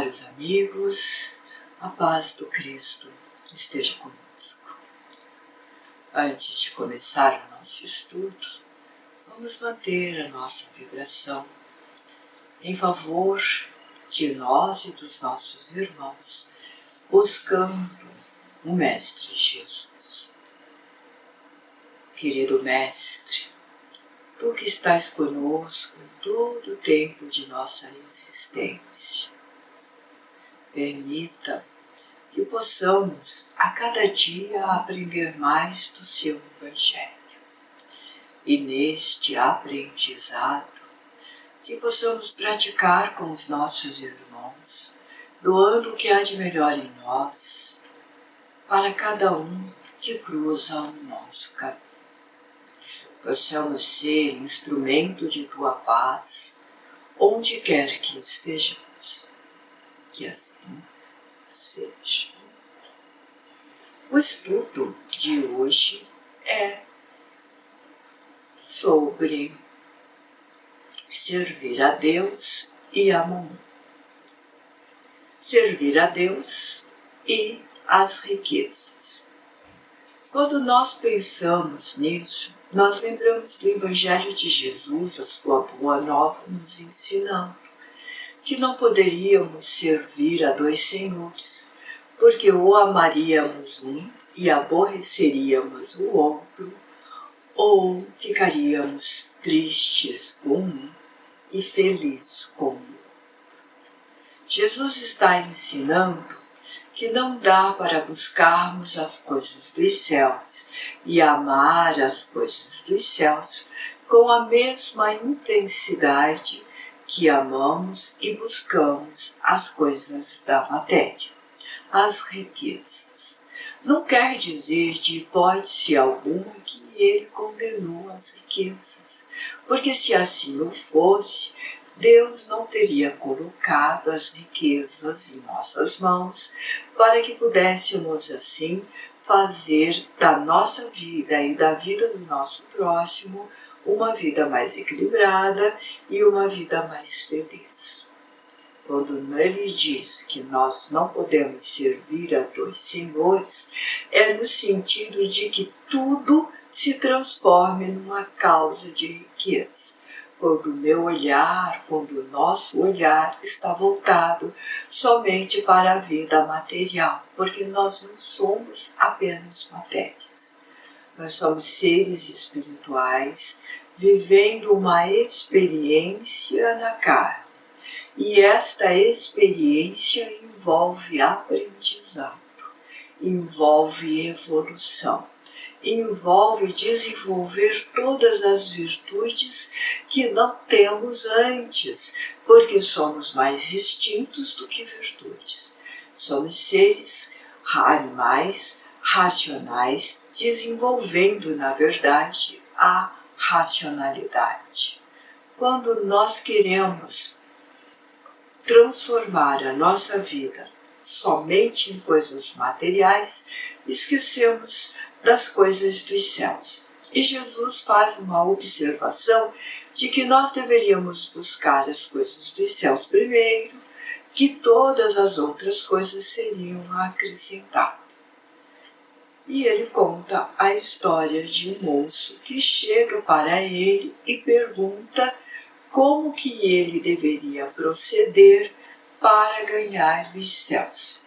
caros amigos, a paz do Cristo esteja conosco. Antes de começar o nosso estudo, vamos manter a nossa vibração em favor de nós e dos nossos irmãos, buscando o Mestre Jesus. Querido Mestre, Tu que estás conosco em todo o tempo de nossa existência, permita que possamos a cada dia aprender mais do Seu Evangelho. E neste aprendizado, que possamos praticar com os nossos irmãos, doando o que há de melhor em nós, para cada um que cruza o nosso caminho. Possamos ser instrumento de Tua paz, onde quer que estejamos. Que assim seja. O estudo de hoje é sobre servir a Deus e a Mamon. Servir a Deus e as riquezas. Quando nós pensamos nisso, nós lembramos do Evangelho de Jesus, a sua boa nova, nos ensinando que não poderíamos servir a dois senhores, porque ou amaríamos um e aborreceríamos o outro, ou ficaríamos tristes com um e felizes com o outro. Jesus está ensinando que não dá para buscarmos as coisas dos céus e amar as coisas dos céus com a mesma intensidade que amamos e buscamos as coisas da matéria, as riquezas. Não quer dizer de hipótese alguma que ele condenou as riquezas, porque se assim o fosse, Deus não teria colocado as riquezas em nossas mãos para que pudéssemos assim fazer da nossa vida e da vida do nosso próximo uma vida mais equilibrada e uma vida mais feliz. Quando ele diz que nós não podemos servir a dois senhores, é no sentido de que tudo se transforme numa causa de riqueza. Quando o nosso olhar está voltado somente para a vida material, porque nós não somos apenas matérias. Nós somos seres espirituais vivendo uma experiência na carne. E esta experiência envolve aprendizado, envolve evolução, envolve desenvolver todas as virtudes que não temos antes, porque somos mais instintos do que virtudes. Somos seres, animais, racionais, desenvolvendo, na verdade, a racionalidade. Quando nós queremos transformar a nossa vida somente em coisas materiais, esquecemos das coisas dos céus. E Jesus faz uma observação de que nós deveríamos buscar as coisas dos céus primeiro, que todas as outras coisas seriam acrescentadas. E ele conta a história de um moço que chega para ele e pergunta como que ele deveria proceder para ganhar os céus.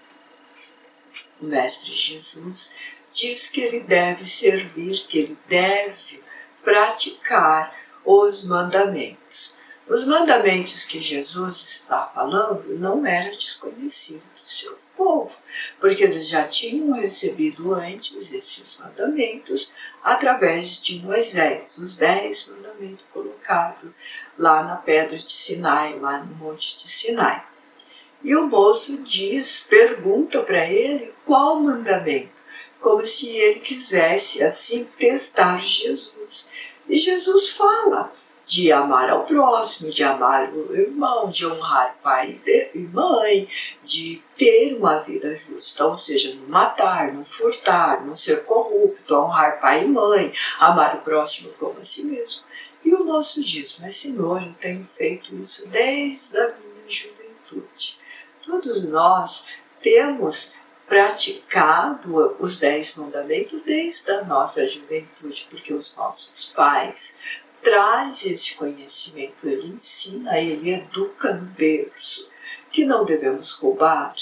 O Mestre Jesus diz que ele deve servir, que ele deve praticar os mandamentos. Os mandamentos que Jesus está falando não eram desconhecidos do seu povo, porque eles já tinham recebido antes esses mandamentos através de Moisés, os 10 mandamentos colocados lá na pedra de Sinai, lá no monte de Sinai. E o moço pergunta para ele qual mandamento, como se ele quisesse assim testar Jesus. E Jesus fala de amar ao próximo, de amar o irmão, de honrar pai e mãe, de ter uma vida justa, ou seja, não matar, não furtar, não ser corrupto, honrar pai e mãe, amar o próximo como a si mesmo. E o moço diz: mas Senhor, eu tenho feito isso desde a minha juventude. Todos nós temos praticado os 10 mandamentos desde a nossa juventude, porque os nossos pais trazem esse conhecimento, ele ensina, ele educa no berço, que não devemos roubar,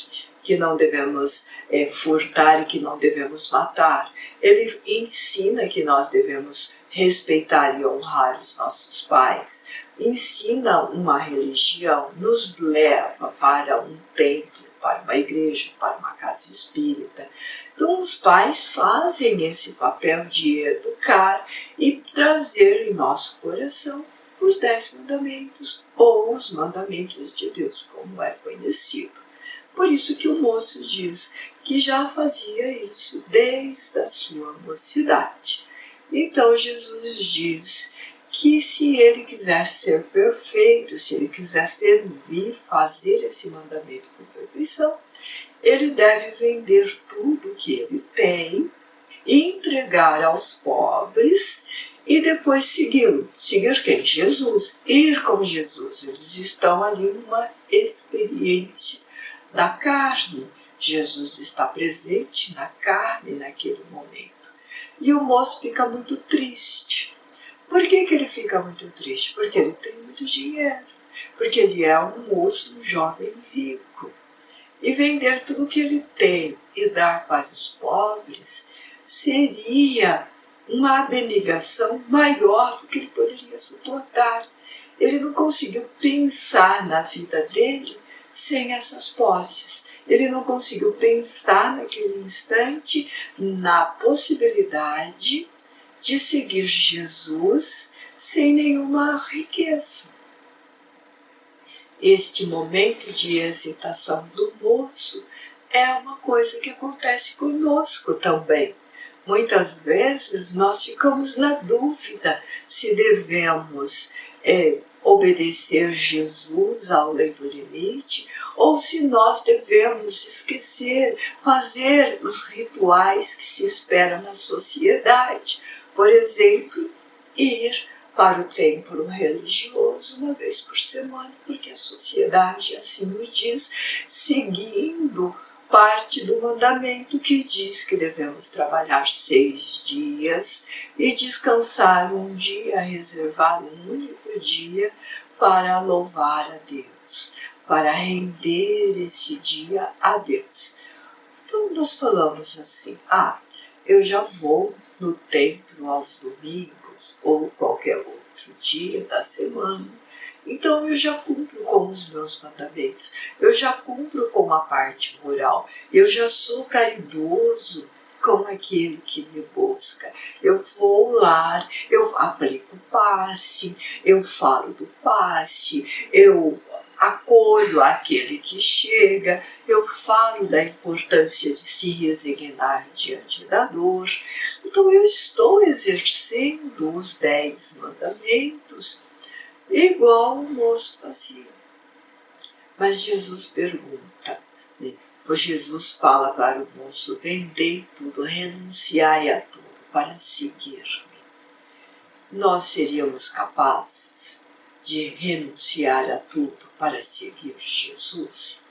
que não devemos furtar e que não devemos matar. Ele ensina que nós devemos respeitar e honrar os nossos pais. Ensina uma religião, nos leva para um templo, para uma igreja, para uma casa espírita. Então os pais fazem esse papel de educar e trazer em nosso coração os 10 mandamentos, ou os mandamentos de Deus, como é conhecido. Por isso que o moço diz que já fazia isso desde a sua mocidade. Então Jesus diz que se ele quisesse ser perfeito, se ele quisesse servir, fazer esse mandamento com perfeição, ele deve vender tudo que ele tem, entregar aos pobres e depois segui-lo. Seguir quem? Jesus. Ir com Jesus. Eles estão ali numa experiência da carne. Jesus está presente na carne naquele momento. E o moço fica muito triste. Por que ele fica muito triste? Porque ele tem muito dinheiro. Porque ele é um moço, um jovem rico. E vender tudo que ele tem e dar para os pobres seria uma abnegação maior do que ele poderia suportar. Ele não conseguiu pensar na vida dele sem essas posses. Ele não conseguiu pensar naquele instante na possibilidade de seguir Jesus sem nenhuma riqueza. Este momento de hesitação do moço é uma coisa que acontece conosco também. Muitas vezes nós ficamos na dúvida se devemos obedecer Jesus ao além do limite ou se nós devemos esquecer, fazer os rituais que se espera na sociedade. Por exemplo, ir para o templo religioso uma vez por semana, porque a sociedade assim o diz, seguindo parte do mandamento que diz que devemos trabalhar 6 dias e descansar um dia, reservar um único dia para louvar a Deus, para render esse dia a Deus. Então nós falamos assim, eu já vou no templo aos domingos ou qualquer outro dia da semana, então eu já cumpro com os meus mandamentos, eu já cumpro com a parte moral, eu já sou caridoso com aquele que me busca. Eu vou lá, eu aplico o passe, eu falo do passe, eu acolho aquele que chega, eu falo da importância de se resignar diante da dor. Então eu estou exercendo os 10 mandamentos igual o moço fazia. Mas Jesus pergunta, pois Jesus fala para o moço, vendei tudo, renunciai a tudo para seguir-me. Nós seríamos capazes de renunciar a tudo para seguir Jesus?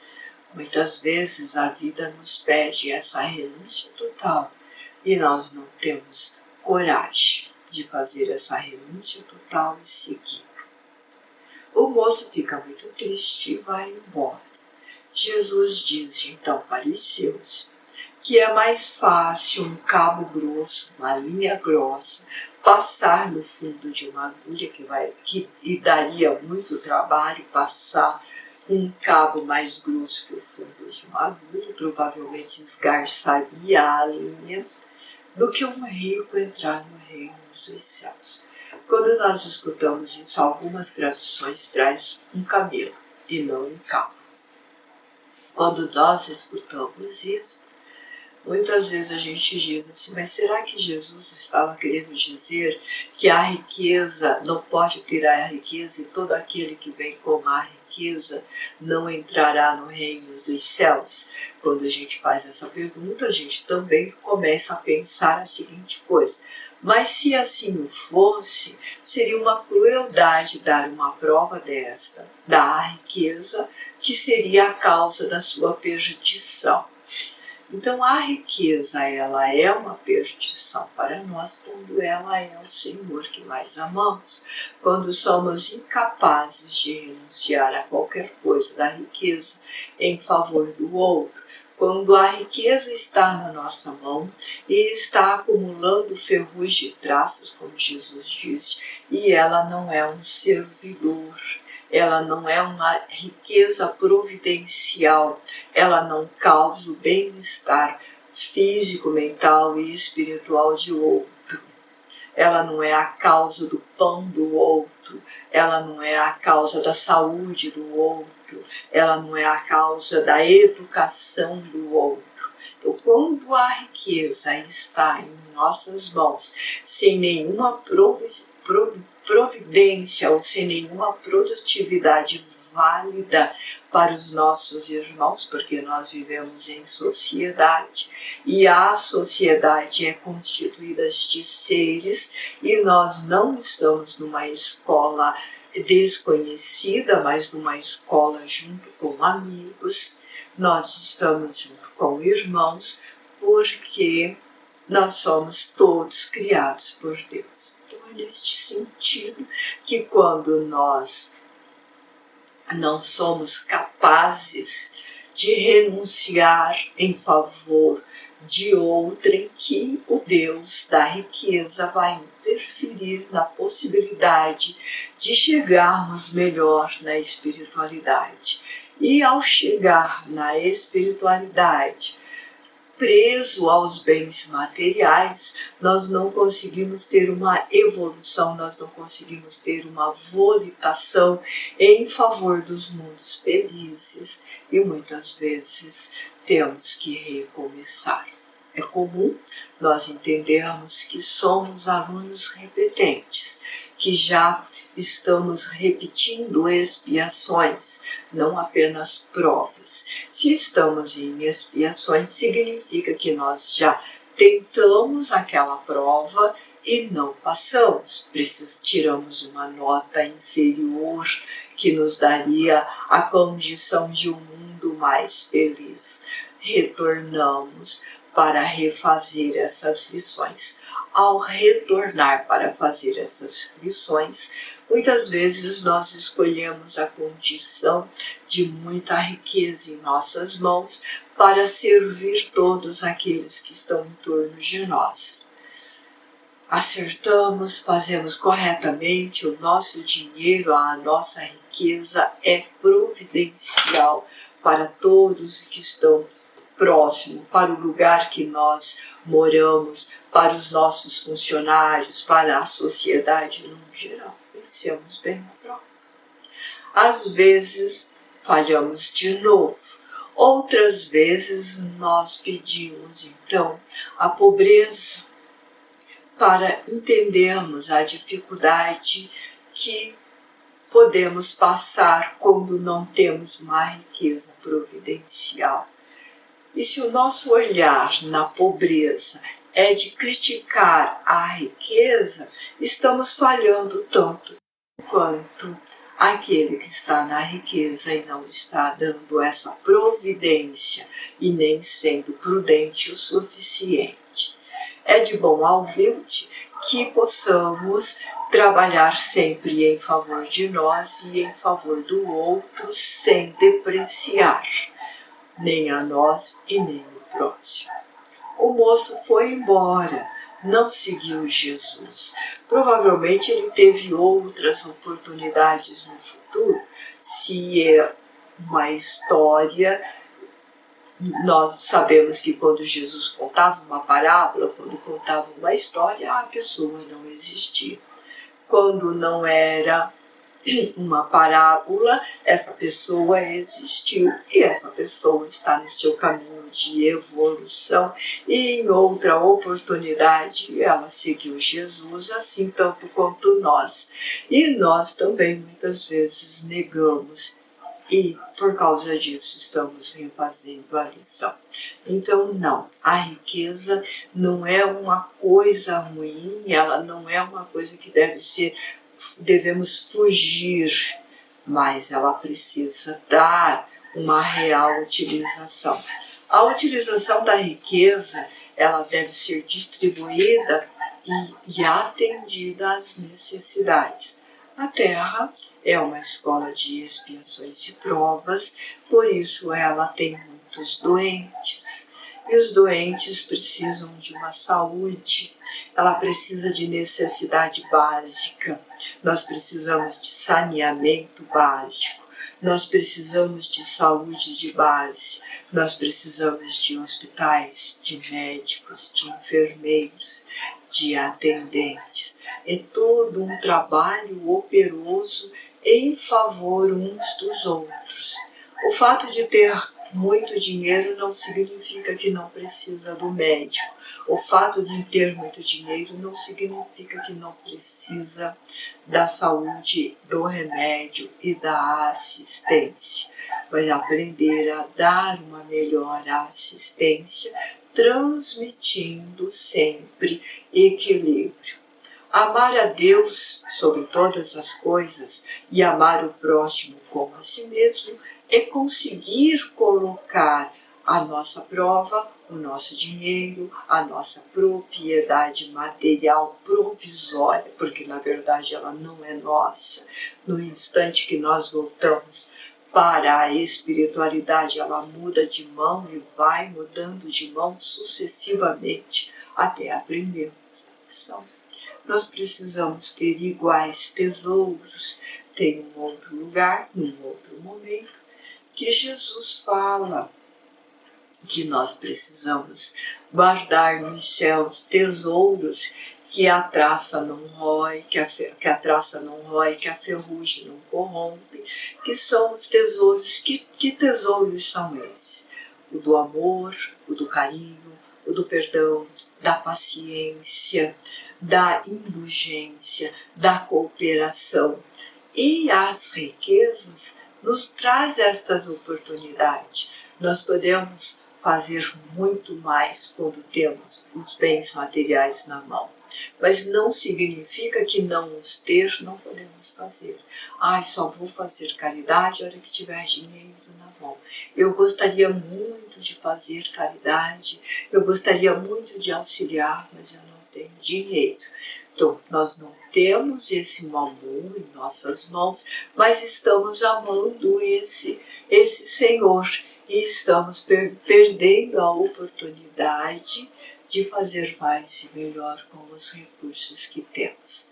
Muitas vezes a vida nos pede essa renúncia total e nós não temos coragem de fazer essa renúncia total e seguir. O moço fica muito triste e vai embora. Jesus diz então para os seus que é mais fácil um cabo grosso, uma linha grossa, passar no fundo de uma agulha e daria muito trabalho passar um cabo mais grosso que o fundo de uma agulha, provavelmente esgarçaria a linha, do que um rico entrar no reino dos céus. Quando nós escutamos isso, algumas traduções traz um camelo e não um cabo. Quando nós escutamos isso, muitas vezes a gente diz assim, mas será que Jesus estava querendo dizer que a riqueza não pode tirar a riqueza e todo aquele que vem com a riqueza não entrará no reino dos céus? Quando a gente faz essa pergunta, a gente também começa a pensar a seguinte coisa, Mas se assim o fosse, seria uma crueldade dar uma prova desta, da riqueza, que seria a causa da sua perdição. Então a riqueza, ela é uma perdição para nós quando ela é o Senhor que mais amamos. Quando somos incapazes de renunciar a qualquer coisa da riqueza em favor do outro. Quando a riqueza está na nossa mão e está acumulando ferrugem e traças, como Jesus disse, e ela não é um servidor. Ela não é uma riqueza providencial, ela não causa o bem-estar físico, mental e espiritual de outro. Ela não é a causa do pão do outro, ela não é a causa da saúde do outro, ela não é a causa da educação do outro. Então, quando a riqueza está em nossas mãos, sem nenhuma providência ou sem nenhuma produtividade válida para os nossos irmãos, porque nós vivemos em sociedade e a sociedade é constituída de seres e nós não estamos numa escola desconhecida, mas numa escola junto com amigos, nós estamos junto com irmãos, porque nós somos todos criados por Deus. Então é neste sentido que quando nós não somos capazes de renunciar em favor de outrem, que o Deus da riqueza vai interferir na possibilidade de chegarmos melhor na espiritualidade. E ao chegar na espiritualidade, preso aos bens materiais, nós não conseguimos ter uma evolução, nós não conseguimos ter uma volitação em favor dos mundos felizes e muitas vezes temos que recomeçar. É comum nós entendermos que somos alunos repetentes, que já estamos repetindo expiações, não apenas provas. Se estamos em expiações, significa que nós já tentamos aquela prova e não passamos. Tiramos uma nota inferior que nos daria a condição de um mundo mais feliz. Retornamos para refazer essas lições. Ao retornar para fazer essas lições, muitas vezes nós escolhemos a condição de muita riqueza em nossas mãos para servir todos aqueles que estão em torno de nós. Acertamos, fazemos corretamente, o nosso dinheiro, a nossa riqueza é providencial para todos que estão próximo, para o lugar que nós moramos, para os nossos funcionários, para a sociedade no geral. Vencemos bem a prova. Às vezes falhamos de novo, outras vezes nós pedimos então a pobreza para entendermos a dificuldade que podemos passar quando não temos uma riqueza providencial. E se o nosso olhar na pobreza é de criticar a riqueza, estamos falhando tanto quanto aquele que está na riqueza e não está dando essa providência e nem sendo prudente o suficiente. É de bom alvite que possamos trabalhar sempre em favor de nós e em favor do outro sem depreciar nem a nós e nem o próximo. O moço foi embora, não seguiu Jesus. Provavelmente ele teve outras oportunidades no futuro, se é uma história. Nós sabemos que quando Jesus contava uma parábola, quando contava uma história, a pessoa não existia. Quando não era uma parábola, essa pessoa existiu e essa pessoa está no seu caminho de evolução e em outra oportunidade ela seguiu Jesus, assim tanto quanto nós. E nós também muitas vezes negamos e por causa disso estamos refazendo a lição. Então não, a riqueza não é uma coisa ruim, ela não é uma coisa que devemos fugir, mas ela precisa dar uma real utilização. A utilização da riqueza, ela deve ser distribuída e atendida às necessidades. A Terra é uma escola de expiações de provas, por isso ela tem muitos doentes. E os doentes precisam de uma saúde, ela precisa de necessidade básica. Nós precisamos de saneamento básico, nós precisamos de saúde de base, nós precisamos de hospitais, de médicos, de enfermeiros, de atendentes. É todo um trabalho operoso em favor uns dos outros. O fato de ter muito dinheiro não significa que não precisa do médico. O fato de ter muito dinheiro não significa que não precisa da saúde, do remédio e da assistência. Vai aprender a dar uma melhor assistência, transmitindo sempre equilíbrio. Amar a Deus sobre todas as coisas e amar o próximo como a si mesmo é conseguir colocar à nossa prova o nosso dinheiro, a nossa propriedade material provisória, porque na verdade ela não é nossa. No instante que nós voltamos para a espiritualidade, ela muda de mão e vai mudando de mão sucessivamente até aprendermos a lição. Nós precisamos ter iguais tesouros. Tem um outro lugar, num outro momento, que Jesus fala que nós precisamos guardar nos céus tesouros que a traça não rói, que a traça não rói, que a ferrugem não corrompe, que são os tesouros. Que tesouros são esses? O do amor, o do carinho, o do perdão, da paciência, da indulgência, da cooperação. E as riquezas nos traz estas oportunidades. Nós podemos fazer muito mais quando temos os bens materiais na mão. Mas não significa que não os ter, não podemos fazer. Só vou fazer caridade na hora que tiver dinheiro na mão. Eu gostaria muito de fazer caridade, eu gostaria muito de auxiliar, mas eu não tenho dinheiro. Então, nós não temos esse mamon em nossas mãos, mas estamos amando esse Senhor e estamos perdendo a oportunidade de fazer mais e melhor com os recursos que temos.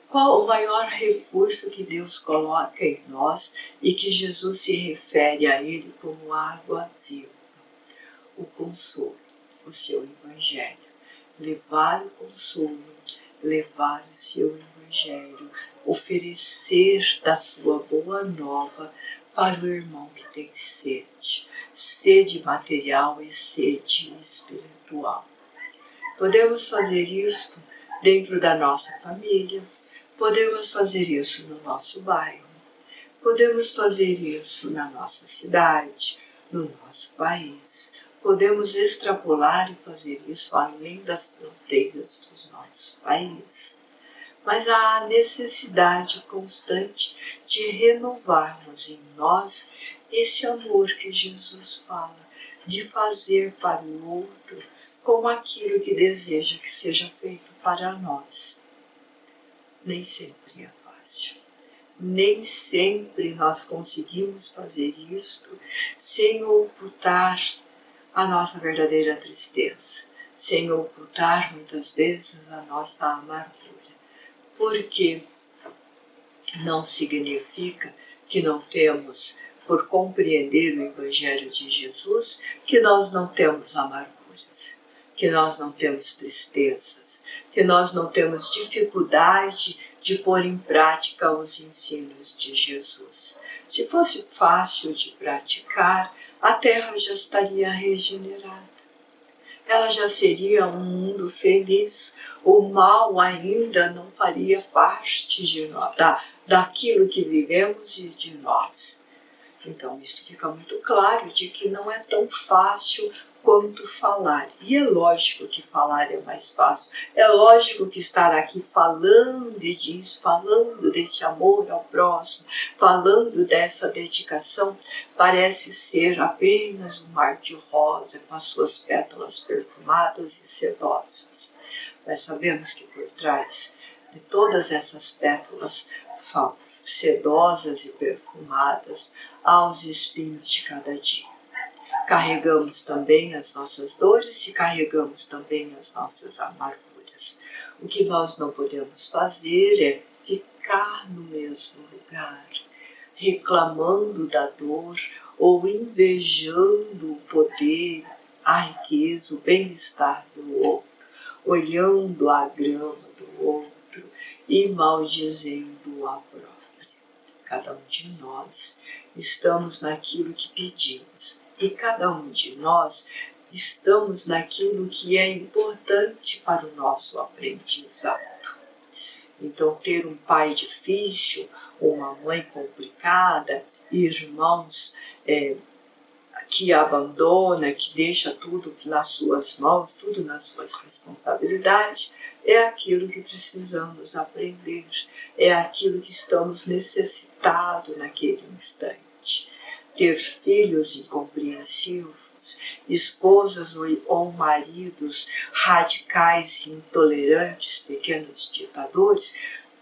Qual o maior recurso que Deus coloca em nós e que Jesus se refere a ele como água viva? O consolo, o seu Evangelho. Levar o consolo, levar o seu Evangelho, oferecer da sua boa nova para o irmão que tem sede, sede material e sede espiritual. Podemos fazer isso dentro da nossa família, podemos fazer isso no nosso bairro, podemos fazer isso na nossa cidade, no nosso país. Podemos extrapolar e fazer isso além das fronteiras dos nossos países. Mas há a necessidade constante de renovarmos em nós esse amor que Jesus fala, de fazer para o outro como aquilo que deseja que seja feito para nós. Nem sempre é fácil. Nem sempre nós conseguimos fazer isto sem ocultar a nossa verdadeira tristeza, sem ocultar muitas vezes a nossa amargura. Porque não significa que não temos, por compreender o Evangelho de Jesus, que nós não temos amarguras, que nós não temos tristezas, que nós não temos dificuldade de pôr em prática os ensinos de Jesus. Se fosse fácil de praticar, a Terra já estaria regenerada. Ela já seria um mundo feliz. O mal ainda não faria parte de nós, daquilo que vivemos e de nós. Então, isso fica muito claro de que não é tão fácil quanto falar. E é lógico que falar é mais fácil. É lógico que estar aqui falando disso, falando desse amor ao próximo, falando dessa dedicação, parece ser apenas um mar de rosa com as suas pétalas perfumadas e sedosas. Mas sabemos que por trás de todas essas pétalas sedosas e perfumadas, há os espinhos de cada dia. Carregamos também as nossas dores e carregamos também as nossas amarguras. O que nós não podemos fazer é ficar no mesmo lugar, reclamando da dor ou invejando o poder, a riqueza, o bem-estar do outro, olhando a grama do outro e maldizendo a própria. Cada um de nós estamos naquilo que pedimos e cada um de nós estamos naquilo que é importante para o nosso aprendizado. Então, ter um pai difícil, uma mãe complicada, irmãos que abandona, que deixa tudo nas suas mãos, tudo nas suas responsabilidades, é aquilo que precisamos aprender, é aquilo que estamos necessitados naquele instante. Ter filhos incompreensivos, esposas ou maridos radicais e intolerantes, pequenos ditadores,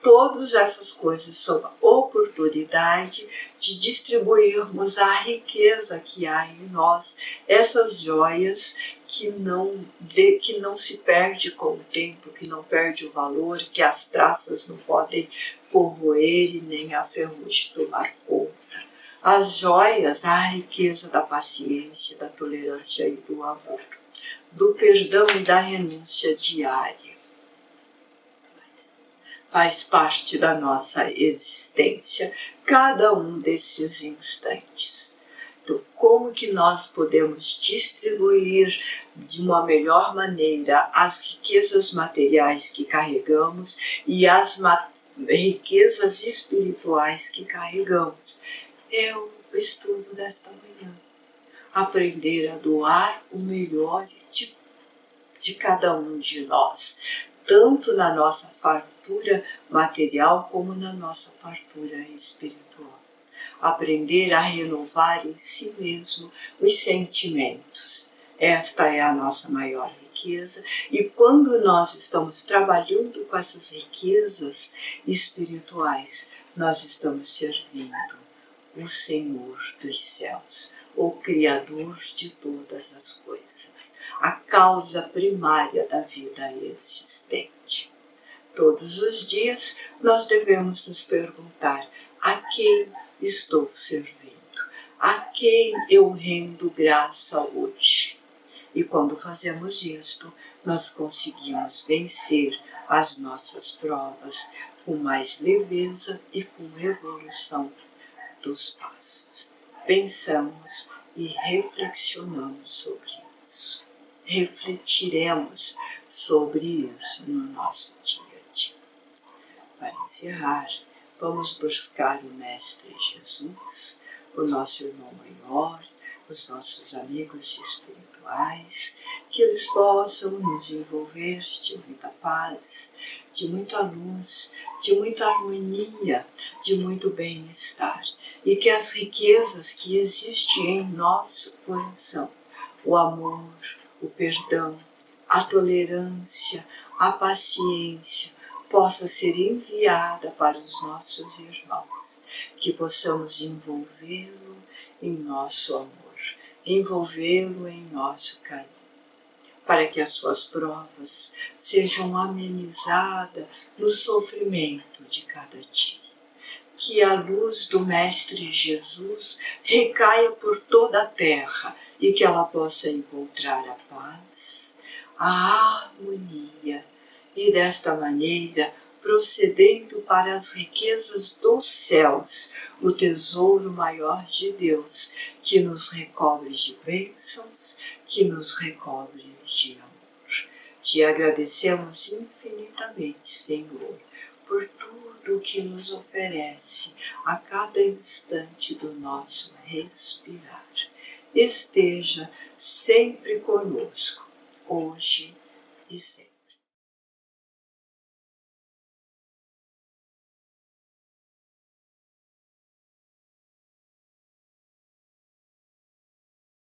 todas essas coisas são a oportunidade de distribuirmos a riqueza que há em nós, essas joias que não se perde com o tempo, que não perde o valor, que as traças não podem corroer e nem a ferrugem tomar conta. As joias, a riqueza da paciência, da tolerância e do amor, do perdão e da renúncia diária. Faz parte da nossa existência, cada um desses instantes. Então, como que nós podemos distribuir de uma melhor maneira as riquezas materiais que carregamos e as riquezas espirituais que carregamos? É o estudo desta manhã. Aprender a doar o melhor de cada um de nós, tanto na nossa fartura material como na nossa fartura espiritual. Aprender a renovar em si mesmo os sentimentos. Esta é a nossa maior riqueza, e quando nós estamos trabalhando com essas riquezas espirituais, nós estamos servindo o Senhor dos céus, o Criador de todas as coisas, a causa primária da vida existente. Todos os dias nós devemos nos perguntar: a quem estou servindo? A quem eu rendo graça hoje? E quando fazemos isto, nós conseguimos vencer as nossas provas com mais leveza e com evolução dos passos. Pensamos e reflexionamos sobre isso. Refletiremos sobre isso no nosso dia a dia. Para encerrar, vamos buscar o Mestre Jesus, o nosso irmão maior, os nossos amigos espirituais, que eles possam nos envolver de muita paz, de muita luz, de muita harmonia, de muito bem-estar, e que as riquezas que existem em nosso coração, o amor, o perdão, a tolerância, a paciência, possa ser enviada para os nossos irmãos, que possamos envolvê-lo em nosso amor, envolvê-lo em nosso carinho, para que as suas provas sejam amenizadas no sofrimento de cada dia. Que a luz do Mestre Jesus recaia por toda a terra e que ela possa encontrar a paz, a harmonia e desta maneira, procedendo para as riquezas dos céus, o tesouro maior de Deus, que nos recobre de bênçãos, que nos recobre de amor. Te agradecemos infinitamente, Senhor, por tudo tudo o que nos oferece a cada instante do nosso respirar. Esteja sempre conosco, hoje e sempre.